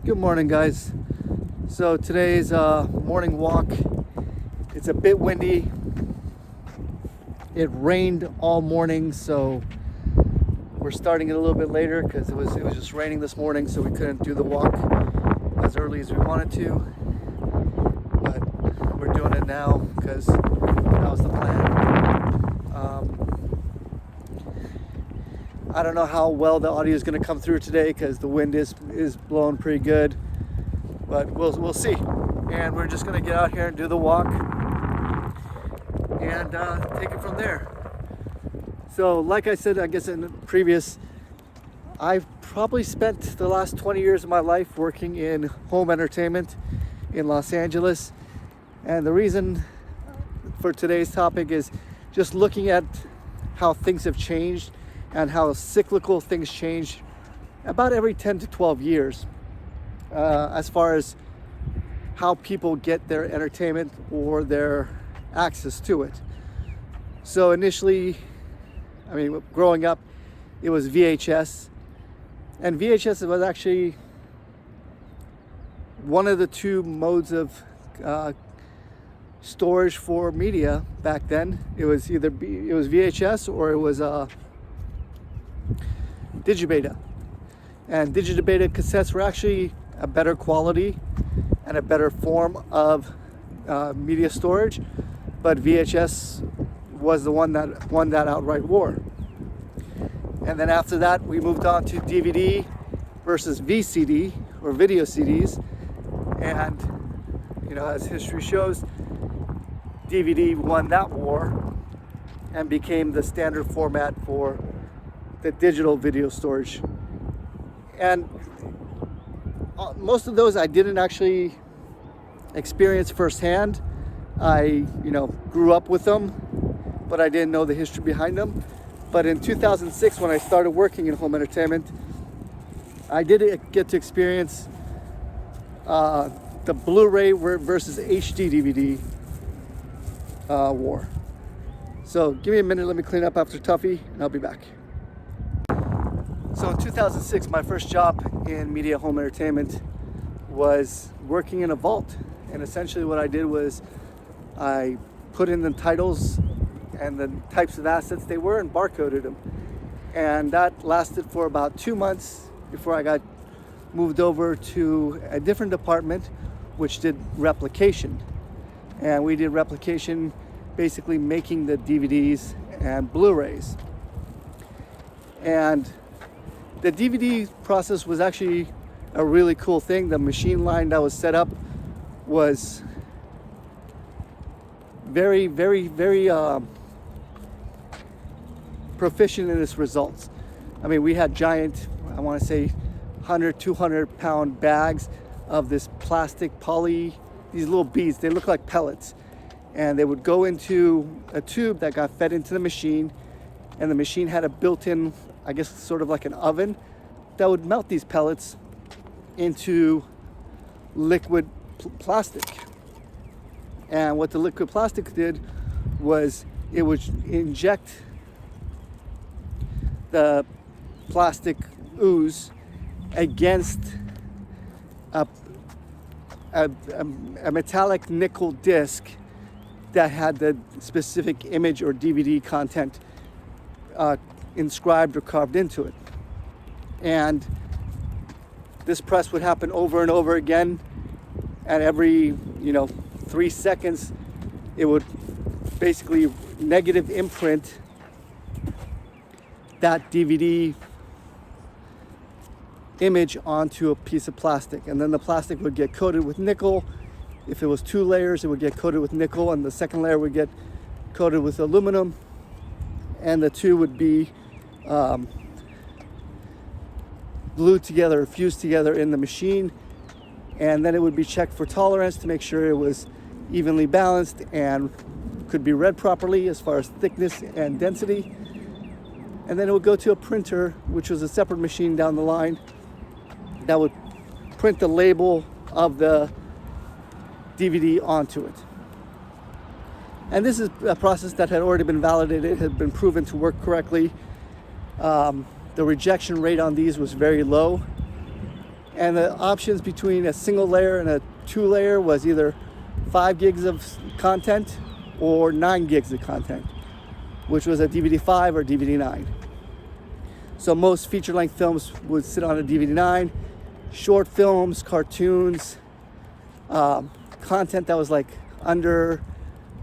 Good morning, guys. So today's morning walk. It's a bit windy. It rained all morning, so we're starting it a little bit later because it was just raining this morning, so we couldn't do the walk as early as we wanted to. But we're doing it now because that was the plan. I don't know how well the audio is going to come through today because the wind is blowing pretty good, but we'll see. And we're just going to get out here and do the walk and take it from there. So like I said, I guess in the previous, I've probably spent the last 20 years of my life working in home entertainment in Los Angeles. And the reason for today's topic is just looking at how things have changed and how cyclical things change about every 10 to 12 years as far as how people get their entertainment or their access to it. So initially, growing up, it was VHS, and VHS was actually one of the two modes of storage for media back then. It was either VHS or it was Digibeta. And Digibeta cassettes were actually a better quality and a better form of media storage, but VHS was the one that won that outright war. And then after that, we moved on to DVD versus VCD, or video CDs. And, as history shows, DVD won that war and became the standard format for the digital video storage. And most of those I didn't actually experience firsthand. I, grew up with them, but I didn't know the history behind them. But in 2006, when I started working in home entertainment, I did get to experience the Blu-ray versus HDVD war. So give me a minute, let me clean up after Tuffy, and I'll be back. So in 2006, my first job in media home entertainment was working in a vault. And essentially what I did was I put in the titles and the types of assets they were and barcoded them. And that lasted for about 2 months before I got moved over to a different department which did replication. And we did replication, basically making the DVDs and Blu-rays. And the DVD process was actually a really cool thing. The machine line that was set up was very, very, very proficient in its results. We had giant, I want to say 100, 200 pound bags of this plastic these little beads. They look like pellets. And they would go into a tube that got fed into the machine. And the machine had a built-in, I guess, sort of like an oven that would melt these pellets into liquid plastic. And what the liquid plastic did was it would inject the plastic ooze against a metallic nickel disc that had the specific image or DVD content inscribed or carved into it. And this press would happen over and over again, and every 3 seconds it would basically negative imprint that DVD image onto a piece of plastic, and then the plastic would get coated with nickel. If it was 2 layers, it would get coated with nickel, and the second layer would get coated with aluminum, and the two would be glued together, fused together in the machine, and then it would be checked for tolerance to make sure it was evenly balanced and could be read properly as far as thickness and density. And then it would go to a printer, which was a separate machine down the line, that would print the label of the DVD onto it. And this is a process that had already been validated, had been proven to work correctly. The rejection rate on these was very low. And the options between a single layer and a 2-layer was either 5 gigs of content or 9 gigs of content, which was a DVD-5 or DVD-9. So most feature-length films would sit on a DVD-9. Short films, cartoons, content that was like under,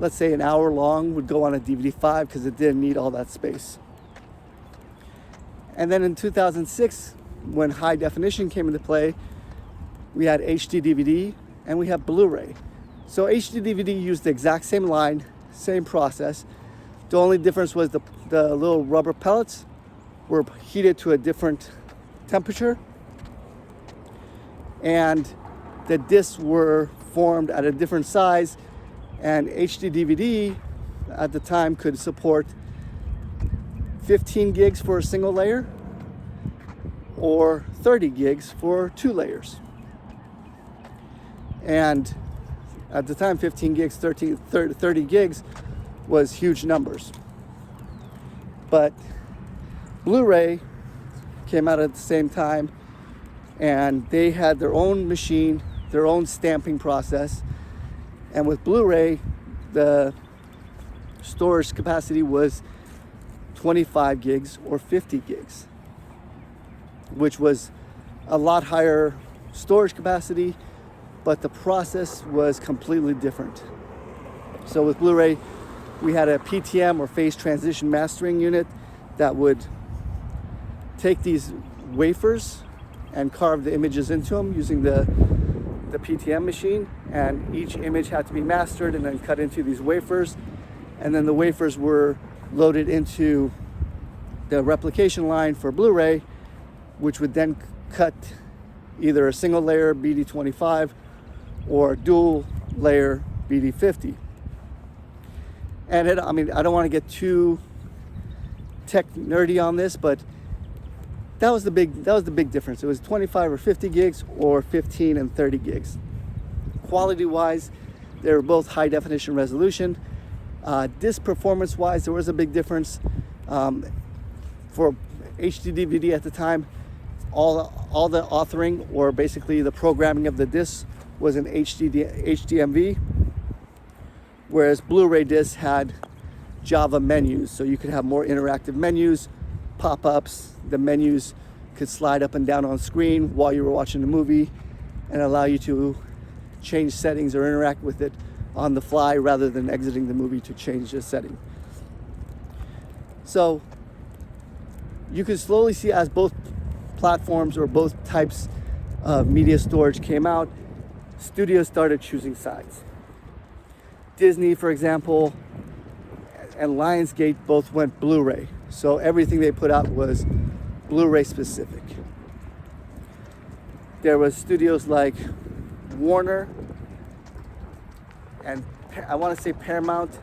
let's say, an hour long would go on a DVD-5 because it didn't need all that space. And then in 2006, when high definition came into play, we had HDVD and we have Blu-ray. So HDVD used the exact same line, same process. The only difference was the little rubber pellets were heated to a different temperature, and the discs were formed at a different size, and HDVD at the time could support 15 gigs for a single layer or 30 gigs for 2 layers. And at the time, 15 gigs, 30 gigs was huge numbers. But Blu-ray came out at the same time, and they had their own machine, their own stamping process. And with Blu-ray, the storage capacity was 25 gigs or 50 gigs, which was a lot higher storage capacity, but the process was completely different. So with Blu-ray, we had a PTM or phase transition mastering unit that would take these wafers and carve the images into them using the PTM machine, and each image had to be mastered and then cut into these wafers, and then the wafers were loaded into the replication line for Blu-ray, which would then cut either a single layer BD25 or dual layer BD50. And I don't want to get too tech nerdy on this, but that was the big difference. It was 25 or 50 gigs or 15 and 30 gigs. Quality wise, they were both high definition resolution. Disc performance wise, there was a big difference. For HDVD at the time, all the authoring, or basically the programming of the disc, was in HDMV, whereas Blu-ray discs had Java menus, so you could have more interactive menus, pop-ups. The menus could slide up and down on screen while you were watching the movie and allow you to change settings or interact with it on the fly rather than exiting the movie to change the setting. So you can slowly see, as both platforms or both types of media storage came out, studios started choosing sides. Disney, for example, and Lionsgate both went Blu-ray. So everything they put out was Blu-ray specific. There was studios like Warner and I want to say Paramount.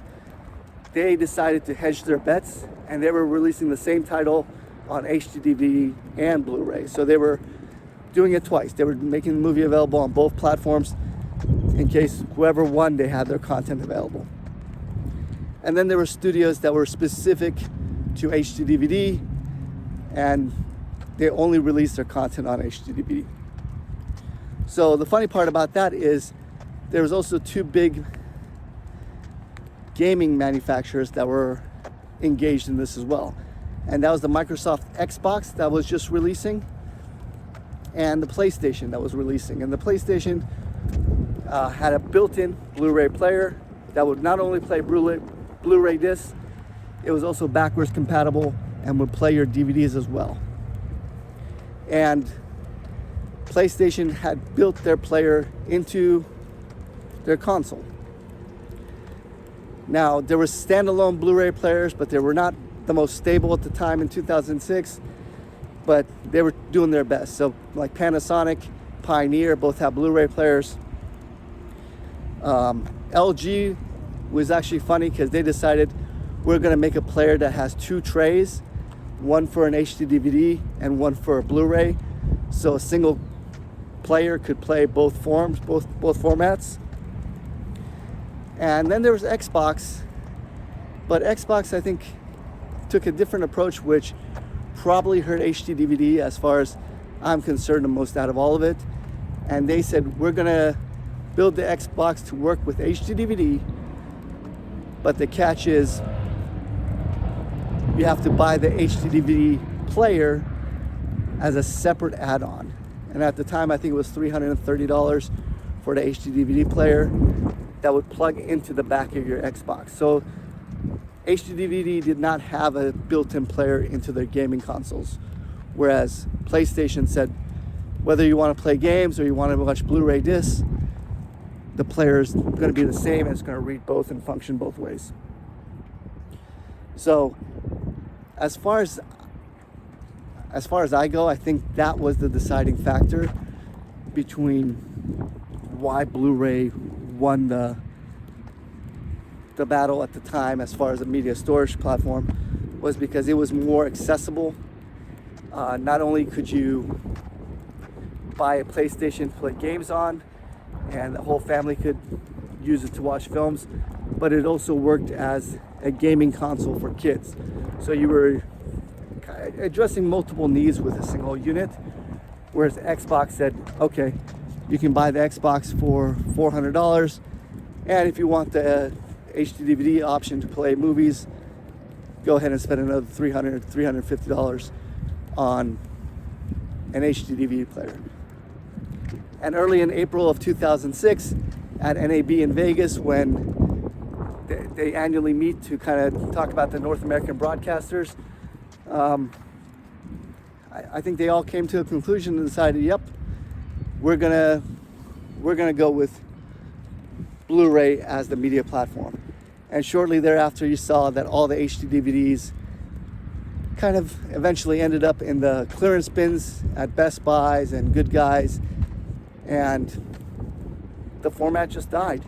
They decided to hedge their bets, and they were releasing the same title on HDVD and Blu-ray. So they were doing it twice. They were making the movie available on both platforms in case whoever won, they had their content available. And then there were studios that were specific to HDVD, and they only released their content on HDVD. So the funny part about that is there was also 2 big gaming manufacturers that were engaged in this as well. And that was the Microsoft Xbox that was just releasing, and the PlayStation that was releasing. And the PlayStation had a built-in Blu-ray player that would not only play Blu-ray discs, it was also backwards compatible and would play your DVDs as well. And PlayStation had built their player into their console. Now, there were standalone Blu-ray players, but they were not the most stable at the time in 2006, but they were doing their best. So like Panasonic, Pioneer both have Blu-ray players. LG was actually funny because they decided we're going to make a player that has 2 trays, one for an HDVD and one for a Blu-ray, so a single player could play both formats. And then there was Xbox, but Xbox, I think, took a different approach, which probably hurt HDVD as far as I'm concerned the most out of all of it. And they said, we're gonna build the Xbox to work with HDVD, but the catch is you have to buy the HDVD player as a separate add-on. And at the time, I think it was $330 for the HDVD player that would plug into the back of your Xbox. So HDVD did not have a built-in player into their gaming consoles, whereas PlayStation said, whether you want to play games or you want to watch Blu-ray discs, the player is going to be the same, and it's going to read both and function both ways. So as far as I go, I think that was the deciding factor between why Blu-ray won the battle at the time as far as a media storage platform, was because it was more accessible. Not only could you buy a PlayStation to play games on, and the whole family could use it to watch films, but it also worked as a gaming console for kids. So you were addressing multiple needs with a single unit, whereas Xbox said, okay, you can buy the Xbox for $400, and if you want the HDVD option to play movies, go ahead and spend another $350 on an HDVD player. And early in April of 2006 at NAB in Vegas, when they annually meet to kind of talk about the North American broadcasters, I think they all came to a conclusion and decided, yep, we're gonna go with Blu-ray as the media platform. And shortly thereafter, you saw that all the HD DVDs kind of eventually ended up in the clearance bins at Best Buys and Good Guys, and the format just died.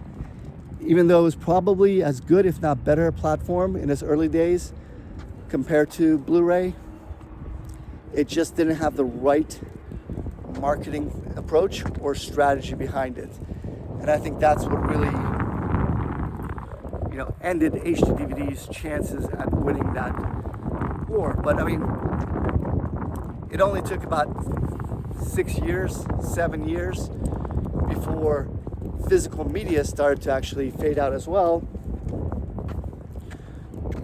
Even though it was probably as good, if not better, platform in its early days compared to Blu-ray, it just didn't have the right marketing approach or strategy behind it. And I think that's what really, ended HDVD's chances at winning that war. But I mean, it only took about 7 years before physical media started to actually fade out as well,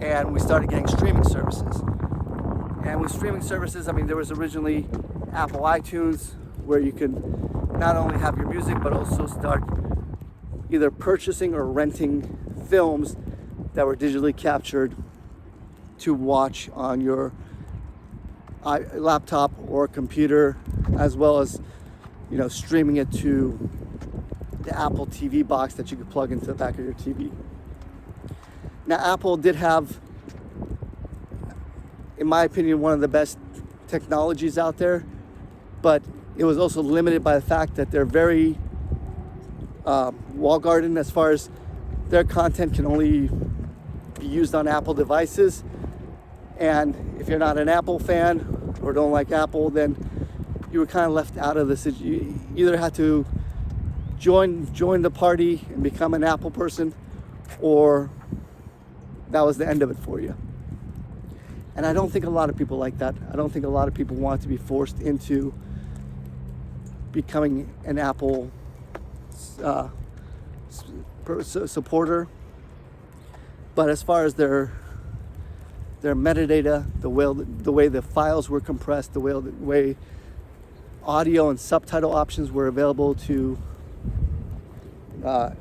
and we started getting streaming services. And with streaming services, I mean, there was originally Apple iTunes, where you could not only have your music but also start either purchasing or renting films that were digitally captured to watch on your laptop or computer, as well as streaming it to the Apple TV box that you could plug into the back of your TV. Now, Apple did have, in my opinion, one of the best technologies out there, but it was also limited by the fact that they're very walled garden as far as their content can only be used on Apple devices. And if you're not an Apple fan or don't like Apple, then you were kind of left out of this. You either had to join the party and become an Apple person, or that was the end of it for you. And I don't think a lot of people like that. I don't think a lot of people want to be forced into becoming an Apple supporter. But as far as their metadata, the way the files were compressed, the way audio and subtitle options were available to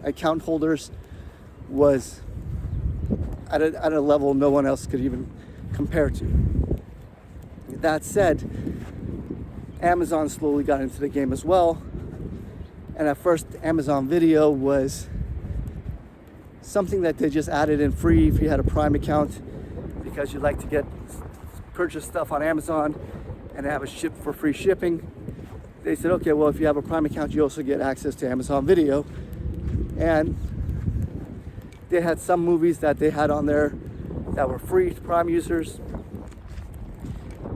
account holders, was at a level no one else could even compare to. That said, Amazon slowly got into the game as well. And at first, Amazon Video was something that they just added in free if you had a Prime account, because you like to purchase stuff on Amazon and have it shipped for free shipping. They said, okay, well, if you have a Prime account, you also get access to Amazon Video. And they had some movies that they had on there that were free to Prime users,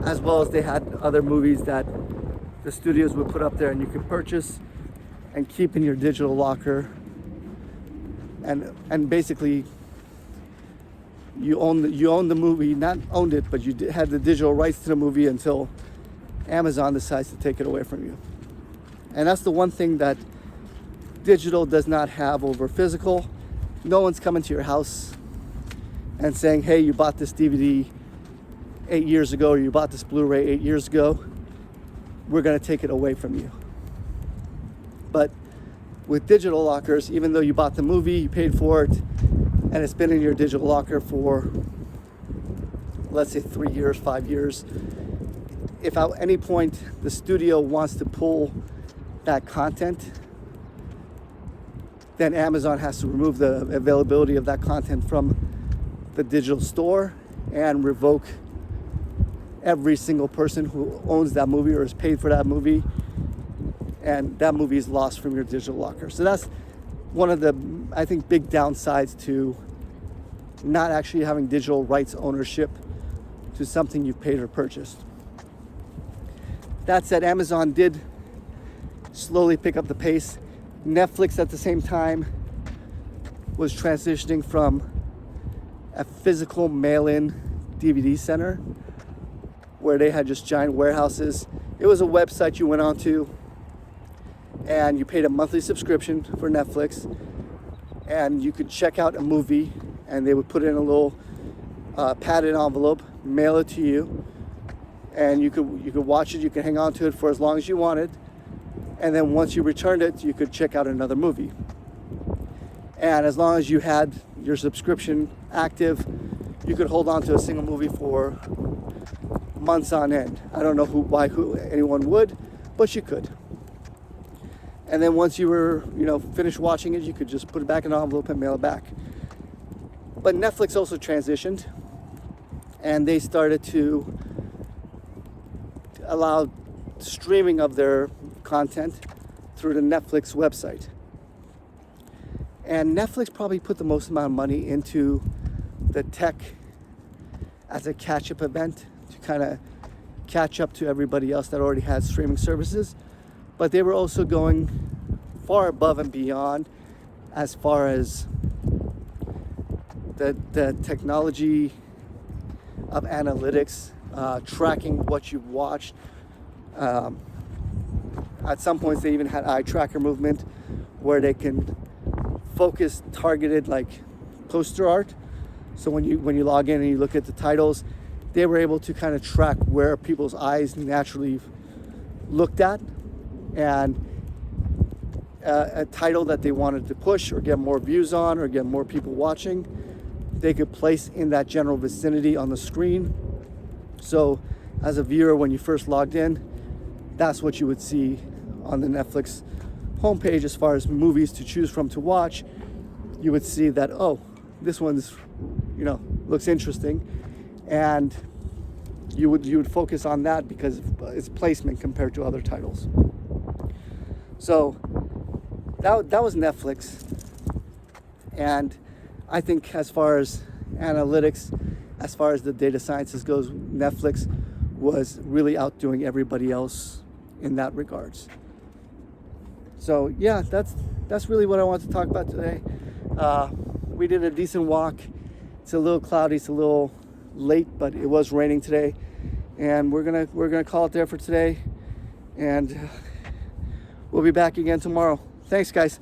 as well as they had other movies that the studios would put up there and you could purchase and keep in your digital locker. And basically, you own the movie, not owned it, but you had the digital rights to the movie until Amazon decides to take it away from you. And that's the one thing that digital does not have over physical. No one's coming to your house and saying, hey, you bought this DVD 8 years ago, or you bought this Blu-ray 8 years ago. We're going to take it away from you. But with digital lockers, even though you bought the movie, you paid for it, and it's been in your digital locker for, let's say, 3 years, 5 years, if at any point the studio wants to pull that content, then Amazon has to remove the availability of that content from the digital store and revoke every single person who owns that movie or has paid for that movie, and that movie is lost from your digital locker. So that's one of the, I think, big downsides to not actually having digital rights ownership to something you've paid or purchased. That said, Amazon did slowly pick up the pace. Netflix at the same time was transitioning from a physical mail-in DVD center where they had just giant warehouses. It was a website you went onto and you paid a monthly subscription for Netflix, and you could check out a movie and they would put it in a little padded envelope, mail it to you, and you could watch it, you could hang on to it for as long as you wanted, and then once you returned it, you could check out another movie. And as long as you had your subscription active, you could hold on to a single movie for months on end. I don't know why anyone would, but you could. And then once you were, finished watching it, you could just put it back in an envelope and mail it back. But Netflix also transitioned, and they started to allow streaming of their content through the Netflix website. And Netflix probably put the most amount of money into the tech as a catch-up event to kind of catch up to everybody else that already had streaming services. But they were also going far above and beyond as far as the technology of analytics, tracking what you've watched. At some points they even had eye tracker movement where they can focus targeted like poster art. So when you log in and you look at the titles, they were able to kind of track where people's eyes naturally looked at, and a title that they wanted to push or get more views on or get more people watching, they could place in that general vicinity on the screen. So as a viewer, when you first logged in, that's what you would see on the Netflix homepage as far as movies to choose from to watch. You would see that, oh, this one's, looks interesting, and you would focus on that because of its placement compared to other titles. So that was Netflix, and I think as far as analytics, as far as the data sciences goes, Netflix was really outdoing everybody else in that regards. So yeah, that's really what I want to talk about today. We did a decent walk. It's a little cloudy, it's a little late, but it was raining today, and we're gonna call it there for today, and we'll be back again tomorrow. Thanks, guys.